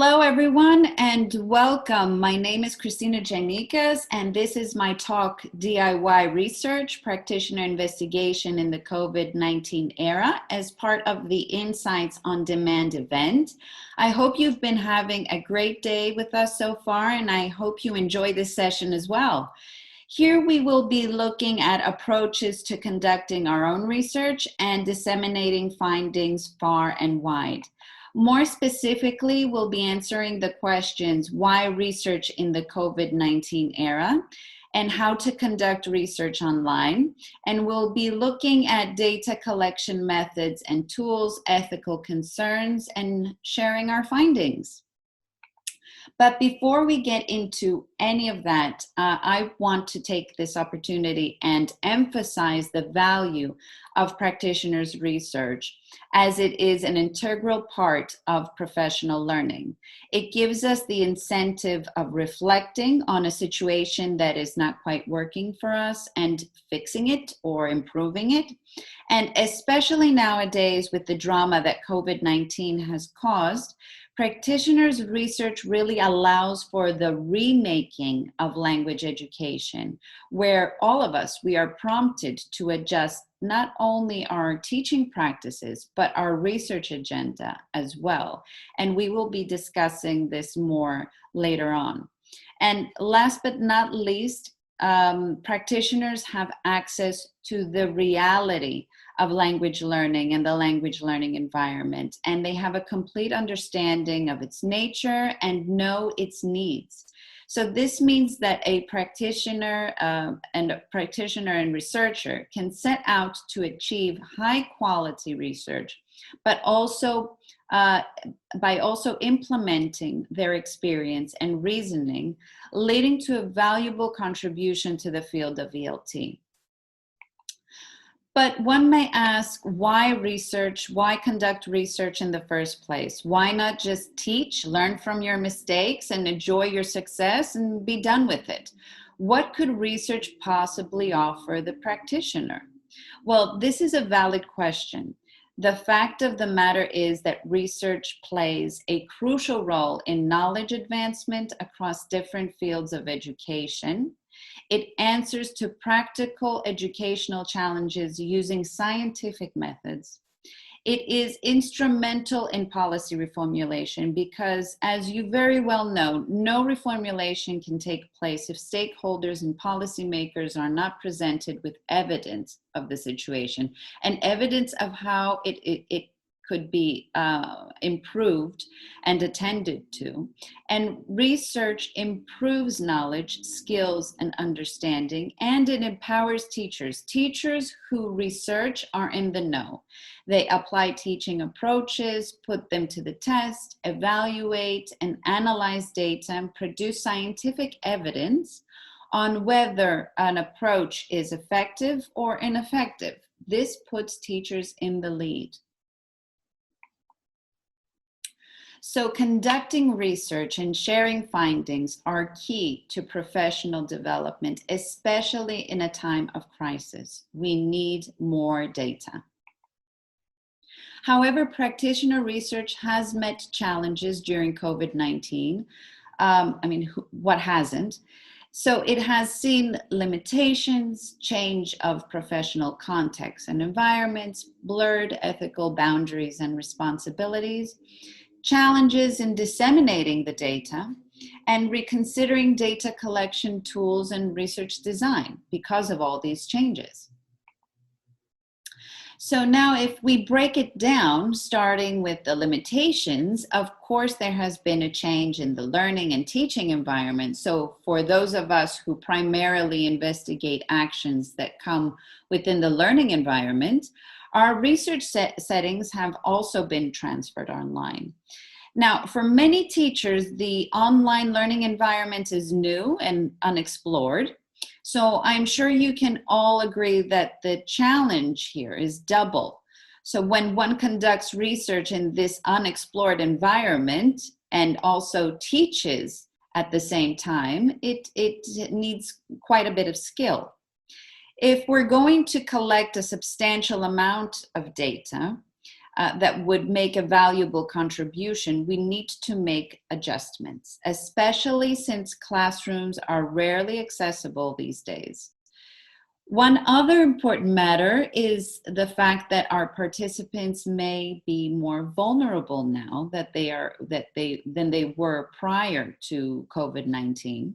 Hello, everyone, and welcome. My name is Christina Giannikas, and this is my talk, DIY Research, Practitioner Investigation in the COVID-19 Era, as part of the Insights on Demand event. I hope you've been having a great day with us so far, and I hope you enjoy this session as well. Here we will be looking at approaches to conducting our own research and disseminating findings far and wide. More specifically, we'll be answering the questions, why research in the COVID-19 era, and how to conduct research online. And we'll be looking at data collection methods and tools, ethical concerns, and sharing our findings. But before we get into any of that, I want to take this opportunity and emphasize the value of practitioners' research, as it is an integral part of professional learning. It gives us the incentive of reflecting on a situation that is not quite working for us and fixing it or improving it. And especially nowadays with the drama that COVID-19 has caused, practitioners' research really allows for the remaking of language education, where all of us, we are prompted to adjust not only our teaching practices, but our research agenda as well. And we will be discussing this more later on. And last but not least, practitioners have access to the reality of language learning and the language learning environment, and they have a complete understanding of its nature and know its needs. So this means that a practitioner and researcher can set out to achieve high quality research, but also by also implementing their experience and reasoning, leading to a valuable contribution to the field of ELT. But one may ask, why research? Why conduct research in the first place? Why not just teach, learn from your mistakes, and enjoy your success and be done with it? What could research possibly offer the practitioner? Well, this is a valid question. The fact of the matter is that research plays a crucial role in knowledge advancement across different fields of education. It answers to practical educational challenges using scientific methods. It is instrumental in policy reformulation because, as you very well know, no reformulation can take place if stakeholders and policymakers are not presented with evidence of the situation and evidence of how it could be improved and attended to. And research improves knowledge, skills, and understanding, and it empowers teachers. Teachers who research are in the know. They apply teaching approaches, put them to the test, evaluate and analyze data, and produce scientific evidence on whether an approach is effective or ineffective. This puts teachers in the lead. So conducting research and sharing findings are key to professional development, especially in a time of crisis. We need more data. However, practitioner research has met challenges during COVID-19. What hasn't? So it has seen limitations, change of professional contexts and environments, blurred ethical boundaries and responsibilities, challenges in disseminating the data, and reconsidering data collection tools and research design because of all these changes. So now if we break it down, starting with the limitations, of course there has been a change in the learning and teaching environment. So for those of us who primarily investigate actions that come within the learning environment, our research settings have also been transferred online. Now, for many teachers, the online learning environment is new and unexplored. So I'm sure you can all agree that the challenge here is double. So when one conducts research in this unexplored environment and also teaches at the same time, it needs quite a bit of skill. If we're going to collect a substantial amount of data, that would make a valuable contribution, we need to make adjustments, especially since classrooms are rarely accessible these days. One other important matter is the fact that our participants may be more vulnerable now than they were prior to COVID-19.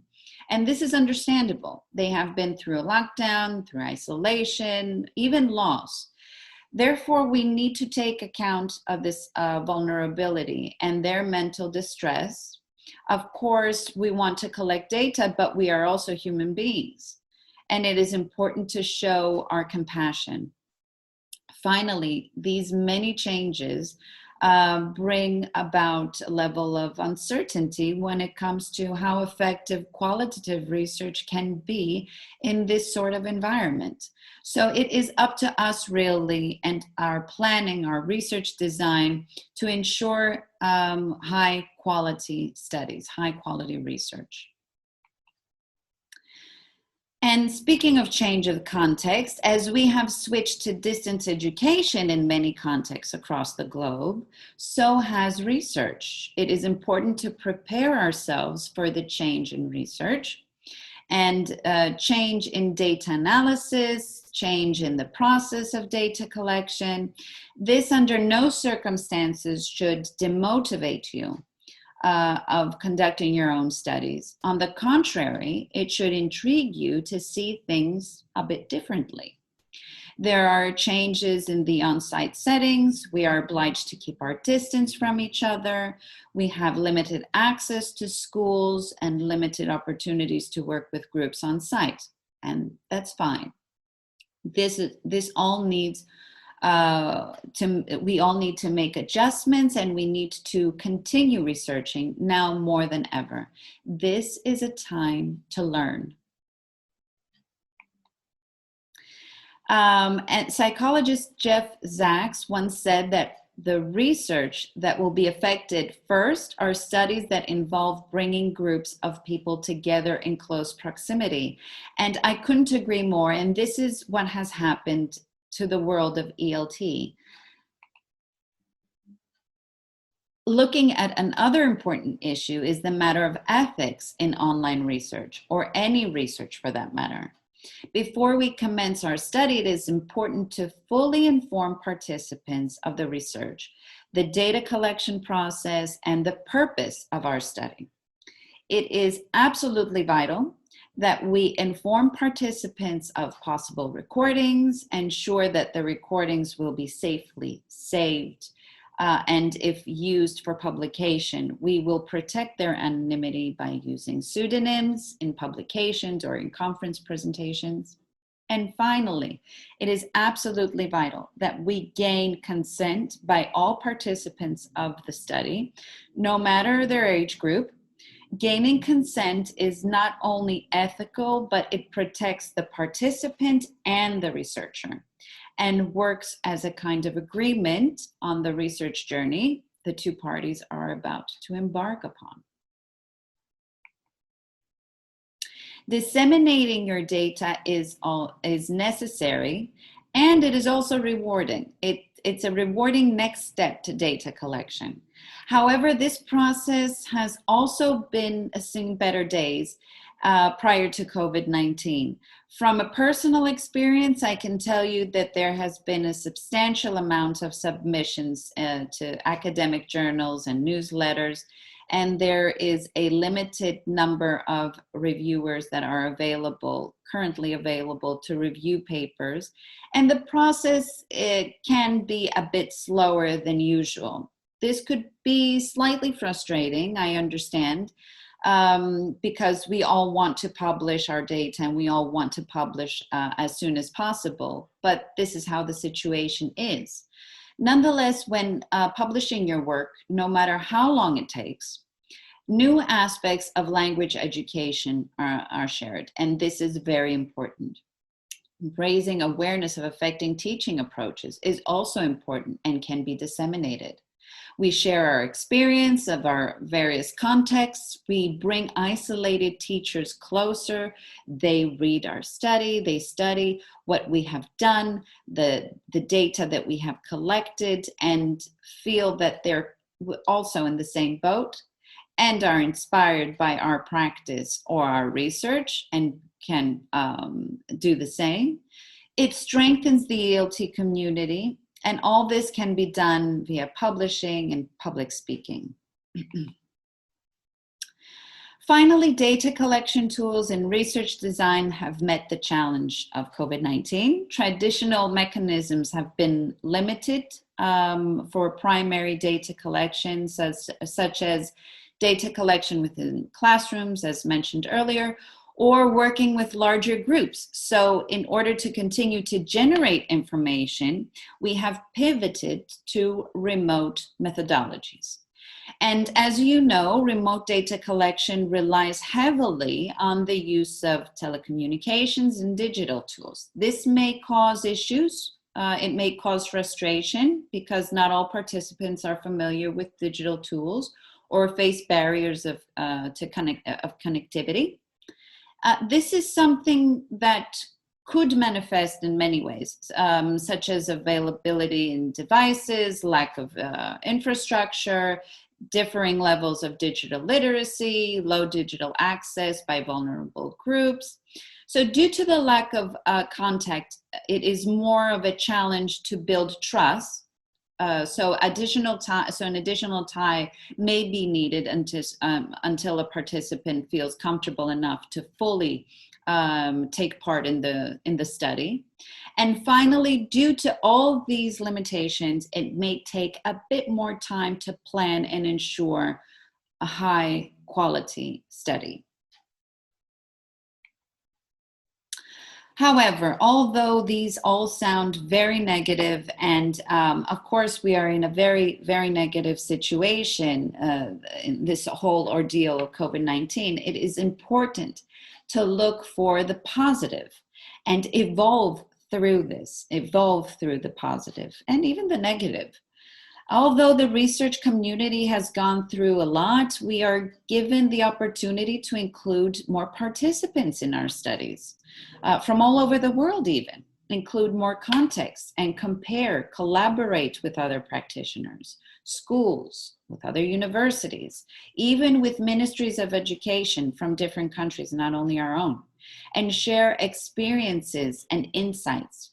And this is understandable. They have been through a lockdown, through isolation, even loss. Therefore, we need to take account of this vulnerability and their mental distress. Of course, we want to collect data, but we are also human beings. And it is important to show our compassion. Finally, these many changes bring about a level of uncertainty when it comes to how effective qualitative research can be in this sort of environment. So it is up to us really and our planning, our research design to ensure high quality studies, high quality research. And speaking of change of context, as we have switched to distance education in many contexts across the globe, so has research. It is important to prepare ourselves for the change in research and change in data analysis, change in the process of data collection. This under no circumstances should demotivate you of conducting your own studies. On the contrary, it should intrigue you to see things a bit differently. There are changes in the on-site settings. We are obliged to keep our distance from each other. We have limited access to schools and limited opportunities to work with groups on site, and that's fine. This all needs we all need to make adjustments, and we need to continue researching now more than ever. This is a time to learn. And psychologist Jeff Zacks once said that the research that will be affected first are studies that involve bringing groups of people together in close proximity. And I couldn't agree more. And this is what has happened to the world of ELT. Looking at another important issue is the matter of ethics in online research, or any research for that matter. Before we commence our study, it is important to fully inform participants of the research, the data collection process, and the purpose of our study. It is absolutely vital that we inform participants of possible recordings, ensure that the recordings will be safely saved, and if used for publication, we will protect their anonymity by using pseudonyms in publications or in conference presentations. And finally, it is absolutely vital that we gain consent by all participants of the study, no matter their age group. Gaining consent is not only ethical, but it protects the participant and the researcher and works as a kind of agreement on the research journey the two parties are about to embark upon. Disseminating your data is necessary, and it is also rewarding. It's a rewarding next step to data collection. However, this process has also been seen better days prior to COVID-19. From a personal experience, I can tell you that there has been a substantial amount of submissions to academic journals and newsletters, and there is a limited number of reviewers that are currently available to review papers. And the process can be a bit slower than usual. This could be slightly frustrating, I understand, because we all want to publish our data and we all want to publish as soon as possible, but this is how the situation is. Nonetheless, when publishing your work, no matter how long it takes, new aspects of language education are shared, and this is very important. Raising awareness of affecting teaching approaches is also important and can be disseminated. We share our experience of our various contexts. We bring isolated teachers closer. They read our study, they study what we have done, the data that we have collected, and feel that they're also in the same boat and are inspired by our practice or our research and can do the same. It strengthens the ELT community, and all this can be done via publishing and public speaking. Finally, data collection tools and research design have met the challenge of COVID-19. Traditional mechanisms have been limited for primary data collection, such as data collection within classrooms, as mentioned earlier, or working with larger groups. So in order to continue to generate information, we have pivoted to remote methodologies. And as you know, remote data collection relies heavily on the use of telecommunications and digital tools. This may cause issues. It may cause frustration because not all participants are familiar with digital tools or face barriers of connectivity. This is something that could manifest in many ways, such as availability in devices, lack of infrastructure, differing levels of digital literacy, low digital access by vulnerable groups. So due to the lack of contact, it is more of a challenge to build trust. So an additional time may be needed until a participant feels comfortable enough to fully take part in the study. And finally, due to all these limitations, it may take a bit more time to plan and ensure a high quality study. However, although these all sound very negative, and of course we are in a very, very negative situation in this whole ordeal of COVID-19, it is important to look for the positive and evolve through the positive and even the negative. Although the research community has gone through a lot, we are given the opportunity to include more participants in our studies from all over the world, even include more context and compare, collaborate with other practitioners, schools, with other universities, even with ministries of education from different countries, not only our own, and share experiences and insights.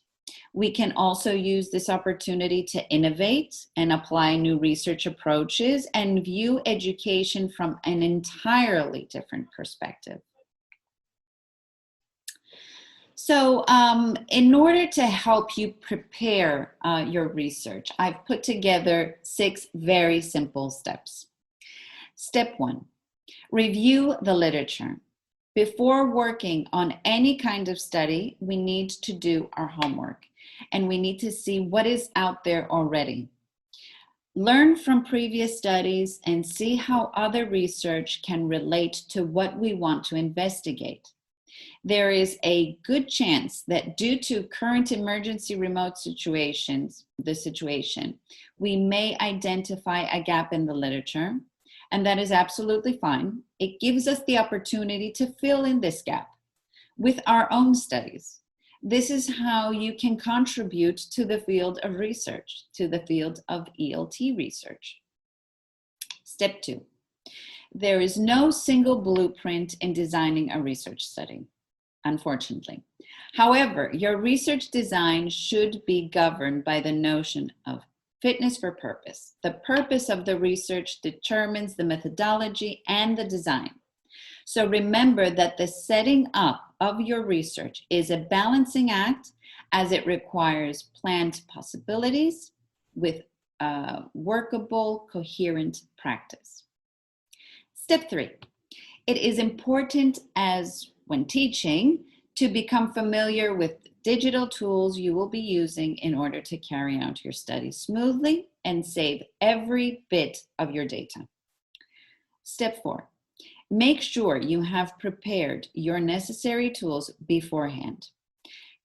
We can also use this opportunity to innovate and apply new research approaches and view education from an entirely different perspective. So in order to help you prepare your research, I've put together 6 very simple steps. Step 1, review the literature. Before working on any kind of study, we need to do our homework and we need to see what is out there already. Learn from previous studies and see how other research can relate to what we want to investigate. There is a good chance that due to current emergency remote situation, we may identify a gap in the literature, and that is absolutely fine. It gives us the opportunity to fill in this gap with our own studies. This is how you can contribute to the field of research, to the field of ELT research. Step 2, there is no single blueprint in designing a research study, unfortunately. However, your research design should be governed by the notion of fitness for purpose. The purpose of the research determines the methodology and the design. So remember that the setting up of your research is a balancing act, as it requires planned possibilities with workable, coherent practice. Step 3, it is important, as when teaching, to become familiar with digital tools you will be using in order to carry out your study smoothly and save every bit of your data. Step 4, make sure you have prepared your necessary tools beforehand.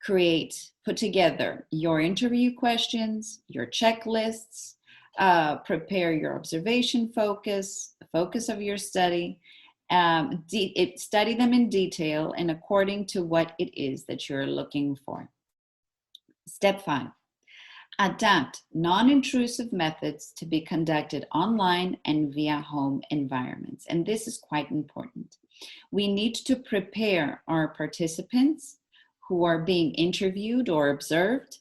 Put together your interview questions, your checklists, prepare your observation focus, the focus of your study, study them in detail and according to what it is that you're looking for. Step 5, adapt non-intrusive methods to be conducted online and via home environments. And this is quite important. We need to prepare our participants who are being interviewed or observed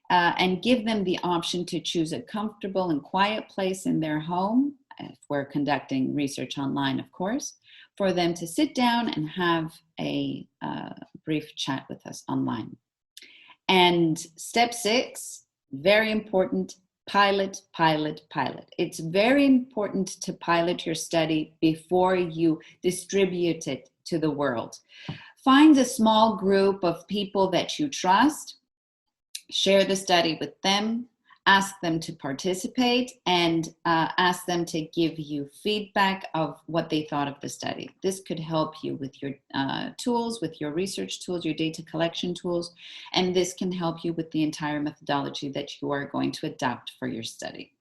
and give them the option to choose a comfortable and quiet place in their home, if we're conducting research online, of course, for them to sit down and have a brief chat with us online. And step 6, very important, pilot, pilot, pilot. It's very important to pilot your study before you distribute it to the world. Find a small group of people that you trust, share the study with them, ask them to participate, and ask them to give you feedback of what they thought of the study. This could help you with your tools, with your research tools, your data collection tools, and this can help you with the entire methodology that you are going to adopt for your study.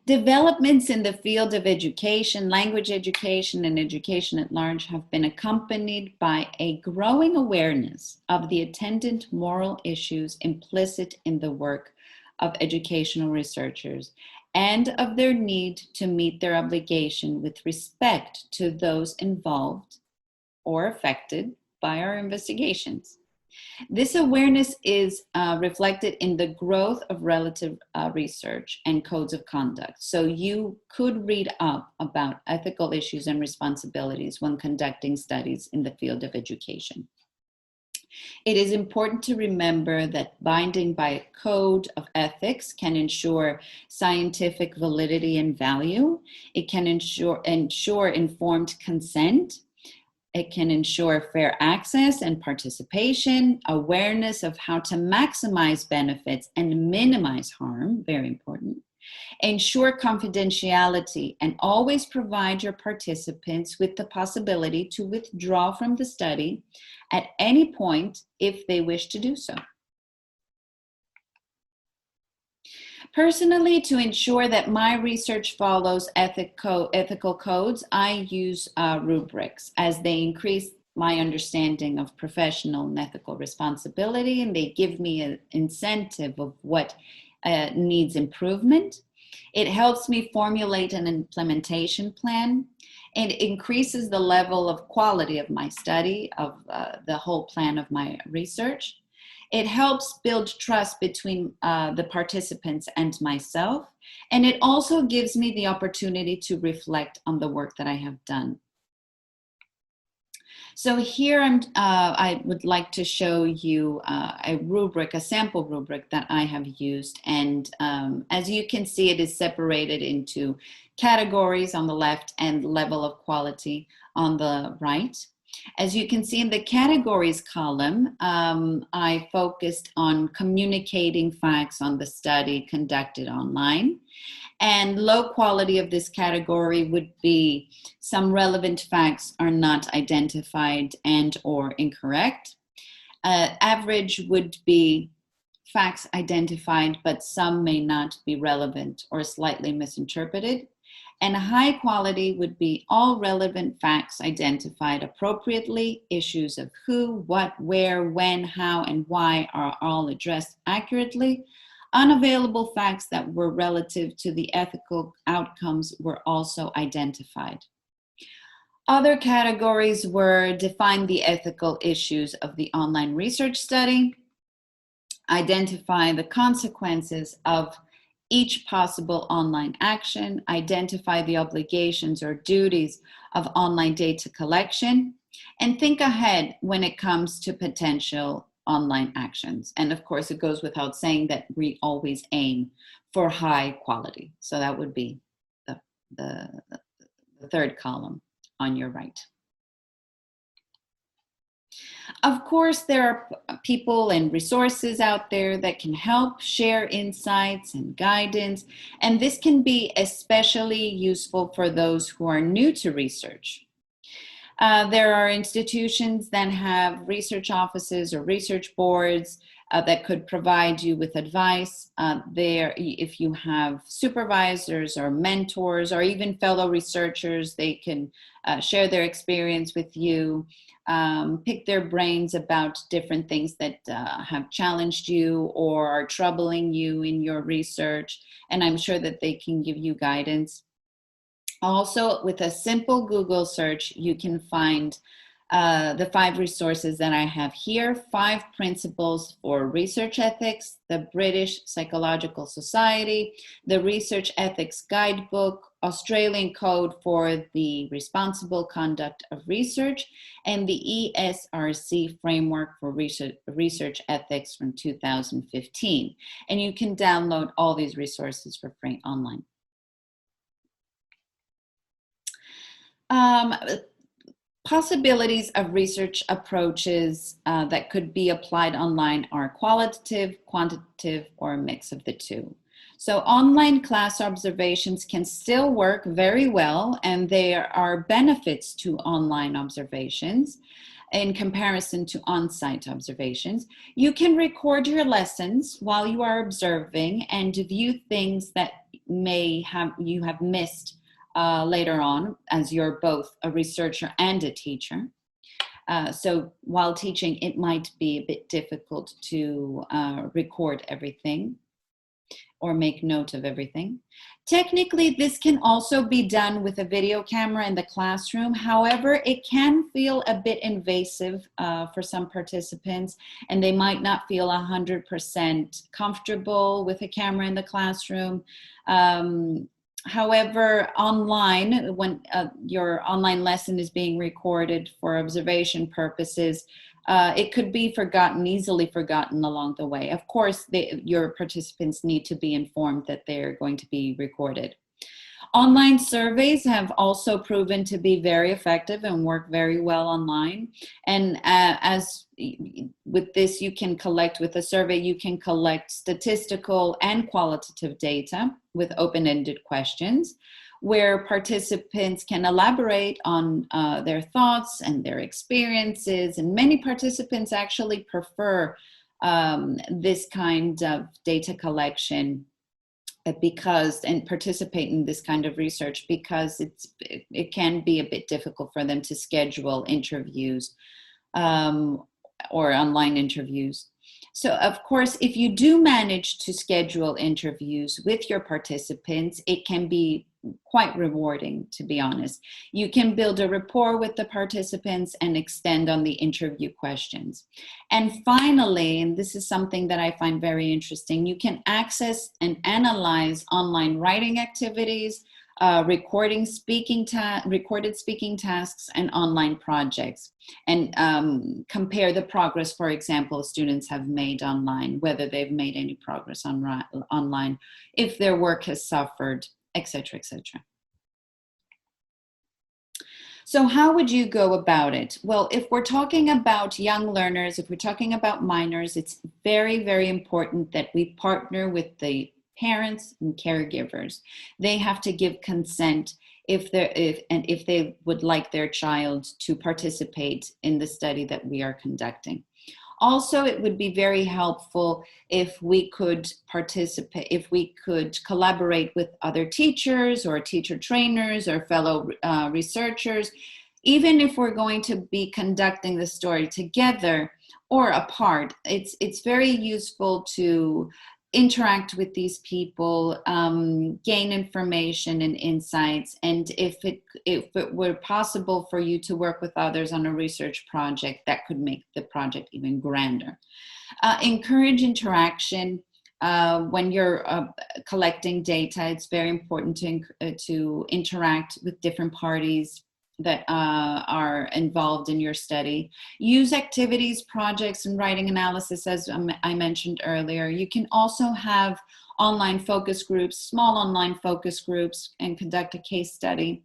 Developments in the field of education, language education, and education at large have been accompanied by a growing awareness of the attendant moral issues implicit in the work of educational researchers and of their need to meet their obligation with respect to those involved or affected by our investigations. This awareness is reflected in the growth of relative research and codes of conduct. So you could read up about ethical issues and responsibilities when conducting studies in the field of education. It is important to remember that binding by a code of ethics can ensure scientific validity and value. It can ensure informed consent. It can ensure fair access and participation, awareness of how to maximize benefits and minimize harm, very important. Ensure confidentiality and always provide your participants with the possibility to withdraw from the study at any point if they wish to do so. Personally, to ensure that my research follows ethical codes, I use rubrics as they increase my understanding of professional and ethical responsibility, and they give me an incentive of what needs improvement. It helps me formulate an implementation plan. It increases the level of quality of my study, of the whole plan of my research. It helps build trust between the participants and myself, and it also gives me the opportunity to reflect on the work that I have done. So here I would like to show you a rubric, a sample rubric that I have used, and as you can see, it is separated into categories on the left and level of quality on the right. As you can see in the categories column, I focused on communicating facts on the study conducted online. And low quality of this category would be some relevant facts are not identified and or incorrect. Average would be facts identified, but some may not be relevant or slightly misinterpreted. And high quality would be all relevant facts identified appropriately, issues of who, what, where, when, how, and why are all addressed accurately. Unavailable facts that were relative to the ethical outcomes were also identified. Other categories were define the ethical issues of the online research study, identify the consequences of each possible online action, identify the obligations or duties of online data collection, and think ahead when it comes to potential online actions. And of course, it goes without saying that we always aim for high quality. So that would be the third column on your right. Of course, there are people and resources out there that can help share insights and guidance, and this can be especially useful for those who are new to research. There are institutions that have research offices or research boards that could provide you with advice. If you have supervisors or mentors or even fellow researchers, they can share their experience with you, pick their brains about different things that have challenged you or are troubling you in your research. And I'm sure that they can give you guidance. Also, with a simple Google search, you can find the 5 resources that I have here: 5 principles for research ethics, the British Psychological Society, the Research Ethics Guidebook, Australian Code for the Responsible Conduct of Research, and the ESRC Framework for Research Ethics from 2015. And you can download all these resources for free online. Possibilities of research approaches that could be applied online are qualitative, quantitative, or a mix of the two. So online class observations can still work very well, and there are benefits to online observations in comparison to on-site observations. You can record your lessons while you are observing and view things that you have missed later on, as you're both a researcher and a teacher. So while teaching, it might be a bit difficult to record everything or make note of everything. Technically, this can also be done with a video camera in the classroom. However, it can feel a bit invasive for some participants, and they might not feel 100% comfortable with a camera in the classroom. However, online, when your online lesson is being recorded for observation purposes, it could be easily forgotten along the way. Of course, your participants need to be informed that they're going to be recorded. Online surveys have also proven to be very effective and work very well online. And as with this, with a survey, you can collect statistical and qualitative data with open-ended questions, where participants can elaborate on their thoughts and their experiences. And many participants actually prefer this kind of data collection and participate in this kind of research because it can be a bit difficult for them to schedule interviews or online interviews. So of course, if you do manage to schedule interviews with your participants, it can be quite rewarding, to be honest. You can build a rapport with the participants and extend on the interview questions. And finally, and this is something that I find very interesting, you can access and analyze online writing activities, recorded speaking tasks, and online projects, and compare the progress, for example, students have made online, whether they've made any progress online, if their work has suffered, etc., etc. So how would you go about it? Well, if we're talking about young learners, if we're talking about minors, it's very, very important that we partner with the parents and caregivers. They have to give consent if they would like their child to participate in the study that we are conducting. Also, it would be very helpful if we could collaborate with other teachers or teacher trainers or fellow researchers, even if we're going to be conducting the story together or apart. It's very useful to interact with these people, gain information and insights, and if it were possible for you to work with others on a research project, that could make the project even grander. Encourage interaction. When you're collecting data, it's very important to interact with different parties that are involved in your study. Use activities, projects, and writing analysis, as I mentioned earlier. You can also have online focus groups, small online focus groups, and conduct a case study.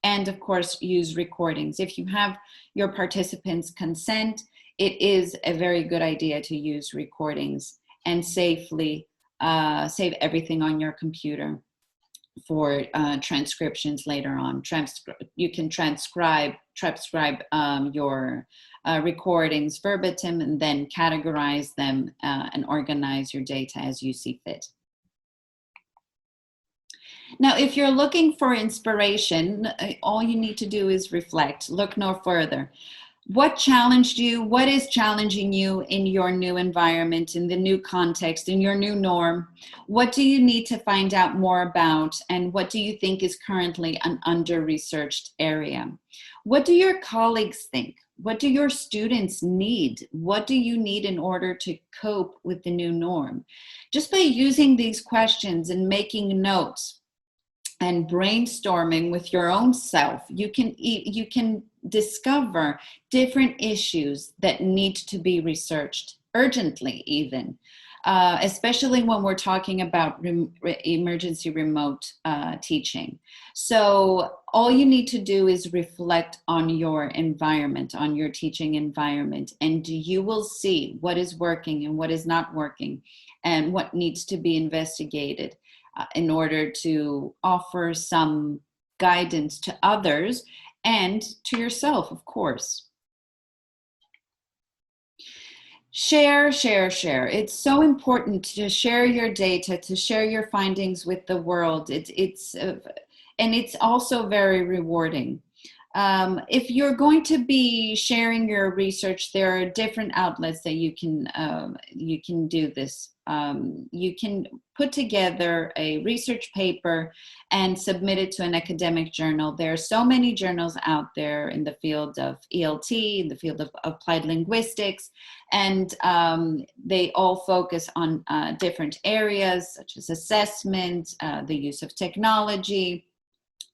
And of course, use recordings. If you have your participants' consent, it is a very good idea to use recordings and safely save everything on your computer for transcriptions later on. You can transcribe your recordings verbatim, and then categorize them and organize your data as you see fit. Now, if you're looking for inspiration, all you need to do is reflect, look no further. What challenged you? What is challenging you in your new environment, in the new context, in your new norm? What do you need to find out more about? And what do you think is currently an under-researched area? What do your colleagues think? What do your students need? What do you need in order to cope with the new norm? Just by using these questions and making notes and brainstorming with your own self, you can discover different issues that need to be researched urgently, even, especially when we're talking about emergency remote teaching. So all you need to do is reflect on your environment, on your teaching environment, and you will see what is working and what is not working and what needs to be investigated in order to offer some guidance to others and to yourself, of course. Share, share, share. It's so important to share your data, to share your findings with the world. And it's also very rewarding. If you're going to be sharing your research, there are different outlets that you can do this. You can put together a research paper and submit it to an academic journal. There are so many journals out there in the field of ELT, in the field of applied linguistics, and they all focus on different areas such as assessment, the use of technology,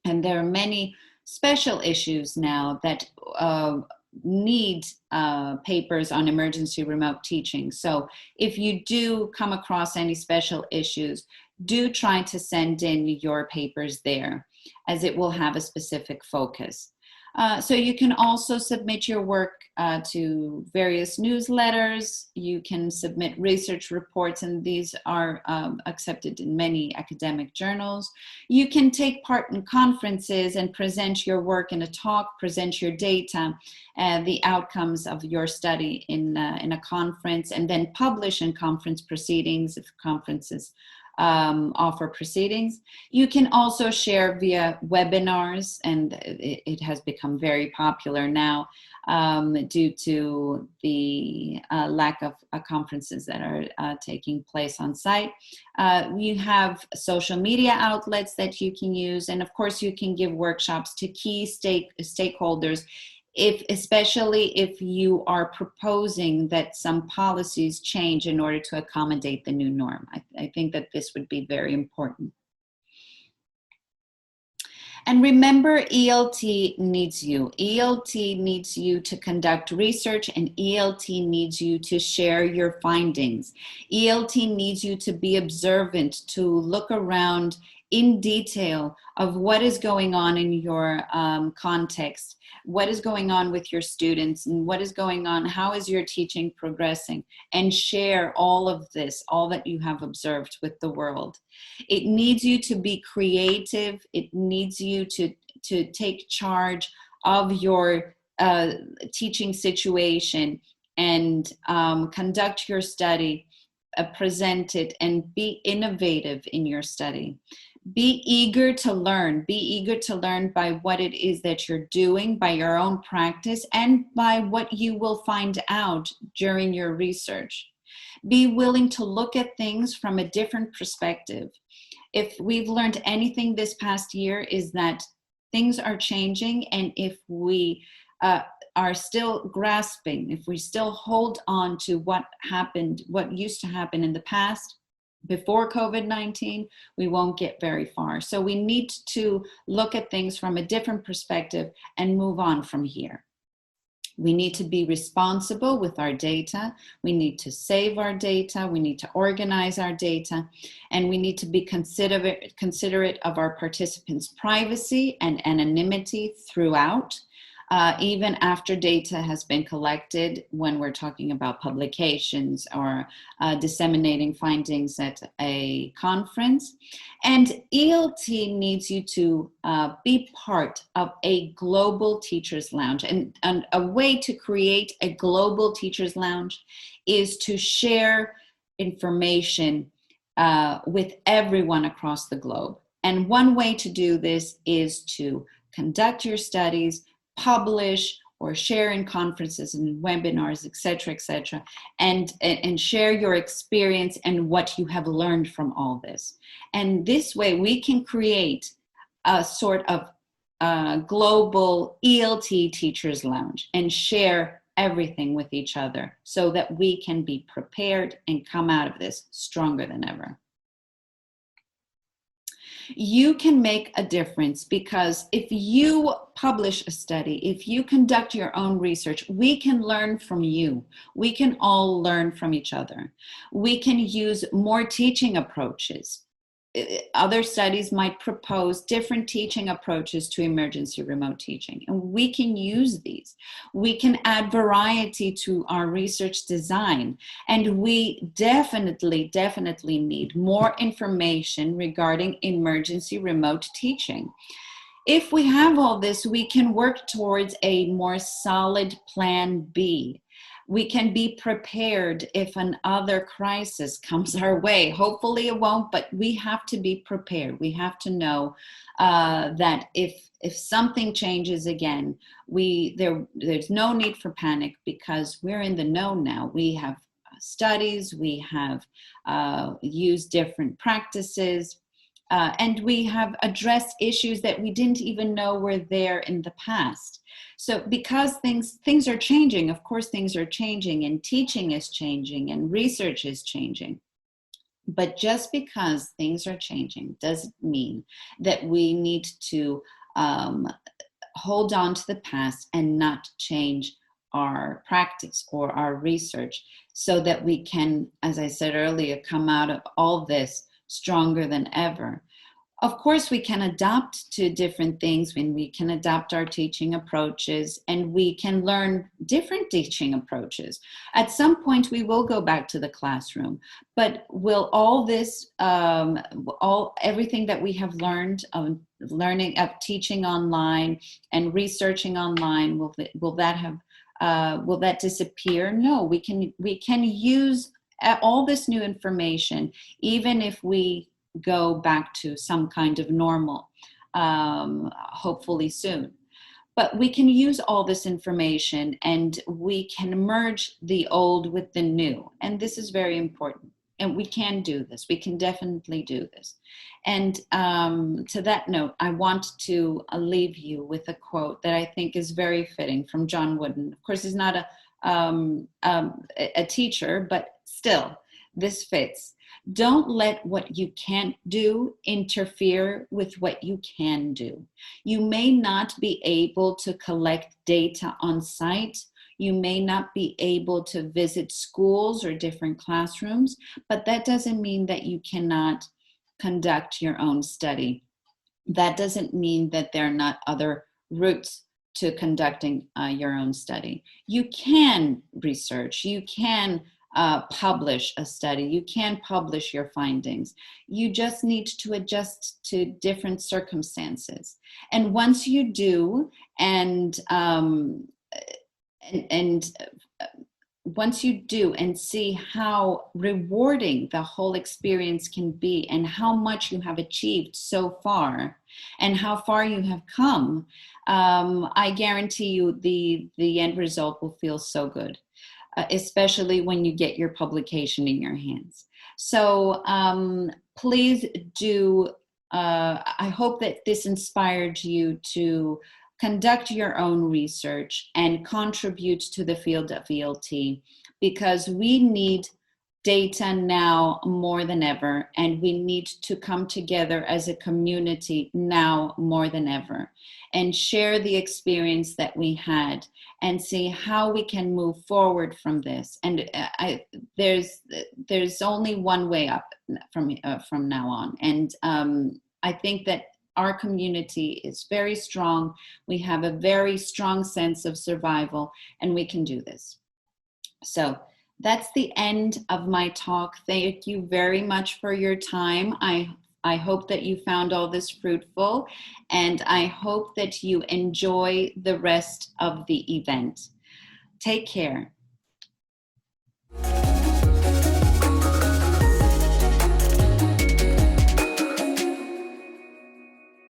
and there are many special issues now that need papers on emergency remote teaching. So if you do come across any special issues, do try to send in your papers there, as it will have a specific focus. So you can also submit your work to various newsletters. You can submit research reports, and these are accepted in many academic journals. You can take part in conferences and present your work in a talk, present your data, the outcomes of your study in a conference, and then publish in conference proceedings if conferences offer proceedings. You can also share via webinars, and it has become very popular now due to the lack of conferences that are taking place on site. You have social media outlets that you can use, and of course you can give workshops to key stakeholders, especially if you are proposing that some policies change in order to accommodate the new norm. I think that this would be very important. And remember, ELT needs you. ELT needs you to conduct research, and ELT needs you to share your findings. ELT needs you to be observant, to look around in detail of what is going on in your context, what is going on with your students, and what is going on, how is your teaching progressing, and share all of this, all that you have observed with the world. It needs you to be creative. It needs you to take charge of your teaching situation and conduct your study, present it, and be innovative in your study. Be eager to learn. Be eager to learn by what it is that you're doing, by your own practice, and by what you will find out during your research. Be willing to look at things from a different perspective. If we've learned anything this past year, is that things are changing, and if we are still grasping, if we still hold on to what happened, what used to happen in the past, before COVID-19, we won't get very far. So we need to look at things from a different perspective and move on from here. We need to be responsible with our data. We need to save our data. We need to organize our data. And we need to be considerate of our participants' privacy and anonymity throughout. even after data has been collected when we're talking about publications or disseminating findings at a conference. And ELT needs you to be part of a global teachers lounge. And a way to create a global teachers lounge is to share information with everyone across the globe. And one way to do this is to conduct your studies, publish or share in conferences and webinars, et cetera, and share your experience and what you have learned from all this. And this way we can create a sort of global ELT teachers lounge and share everything with each other so that we can be prepared and come out of this stronger than ever. You can make a difference because if you publish a study, if you conduct your own research, we can learn from you. We can all learn from each other. We can use more teaching approaches. Other studies might propose different teaching approaches to emergency remote teaching, and we can use these. We can add variety to our research design, and we definitely need more information regarding emergency remote teaching. If we have all this, we can work towards a more solid plan B. We can be prepared if another crisis comes our way. Hopefully it won't, but we have to be prepared. We have to know that if something changes again, there's no need for panic because we're in the know now. We have studies, we have used different practices, and we have addressed issues that we didn't even know were there in the past. So because things are changing, of course things are changing, and teaching is changing and research is changing. But just because things are changing doesn't mean that we need to hold on to the past and not change our practice or our research so that we can, as I said earlier, come out of all this stronger than ever. Of course, we can adapt to different things when we can adapt our teaching approaches, and we can learn different teaching approaches. At some point, we will go back to the classroom, but will all this, everything that we have learned of teaching online and researching online, will that disappear? No, we can use all this new information, even if we go back to some kind of normal, hopefully soon. But we can use all this information and we can merge the old with the new. And this is very important. And we can do this. We can definitely do this. And to that note, I want to leave you with a quote that I think is very fitting from John Wooden. Of course, he's not a teacher, but still, this fits. Don't let what you can't do interfere with what you can do. You may not be able to collect data on site. You may not be able to visit schools or different classrooms, but that doesn't mean that you cannot conduct your own study. That doesn't mean that there are not other routes to conducting your own study. You can research, you can publish a study, you can publish your findings. You just need to adjust to different circumstances. And once you do, once you do and see how rewarding the whole experience can be and how much you have achieved so far and how far you have come, I guarantee you the end result will feel so good. Especially when you get your publication in your hands. So please do, I hope that this inspired you to conduct your own research and contribute to the field of ELT, because we need data now more than ever, and we need to come together as a community now more than ever and share the experience that we had and see how we can move forward from this. And there's only one way up from now on. And I think that our community is very strong. We have a very strong sense of survival, and we can do this. So that's the end of my talk. Thank you very much for your time. I hope that you found all this fruitful, and I hope that you enjoy the rest of the event. Take care.